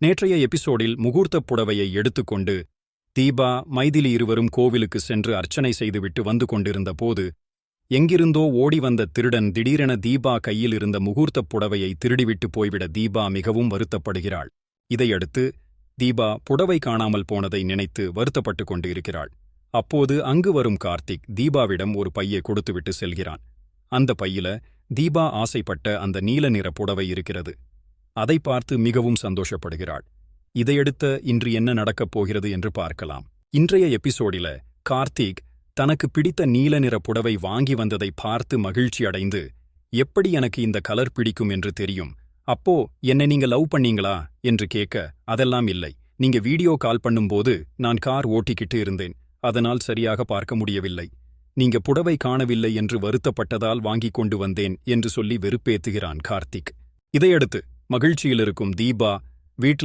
நேற்றைய எபிசோடில் முகூர்த்தப் புடவையை எடுத்துக்கொண்டு தீபா மைதிலி இருவரும் கோவிலுக்கு சென்று அர்ச்சனை செய்துவிட்டு வந்து கொண்டிருந்த போது எங்கிருந்தோ ஓடி வந்த திருடன் திடீரென தீபா கையில் இருந்த முகூர்த்தப் புடவையை திருடிவிட்டு போய்விட தீபா மிகவும் வருத்தப்படுகிறாள். இதையடுத்து தீபா புடவை காணாமல் போனதை நினைத்து வருத்தப்பட்டு கொண்டு இருக்கிறாள். அப்போது அங்கு வரும் கார்த்திக் தீபாவிடம் ஒரு பையை கொடுத்துவிட்டு செல்கிறான். அந்த பையில தீபா ஆசைப்பட்ட அந்த நீல நிற புடவை இருக்கிறது. அதை பார்த்து மிகவும் சந்தோஷப்படுகிறாள். இதையடுத்து இன்று என்ன நடக்கப் போகிறது என்று பார்க்கலாம். இன்றைய எபிசோடில கார்த்திக் தனக்கு பிடித்த நீல நிற புடவை வாங்கி வந்ததை பார்த்து மகிழ்ச்சி அடைந்து, எப்படி எனக்கு இந்த கலர் பிடிக்கும் என்று தெரியும், அப்போ என்னை நீங்க லவ் பண்ணீங்களா என்று கேட்க, அதெல்லாம் இல்லை, நீங்க வீடியோ கால் பண்ணும்போது நான் கார் ஓட்டிக்கிட்டு இருந்தேன், அதனால் சரியாக பார்க்க முடியவில்லை, நீங்க புடவை காணவில்லை என்று வருத்தப்பட்டதால் வாங்கிக் கொண்டு வந்தேன் என்று சொல்லி வெறுப்பேத்துகிறான் கார்த்திக். இதையடுத்து மகிழ்ச்சியில் இருக்கும் தீபா வீட்டில்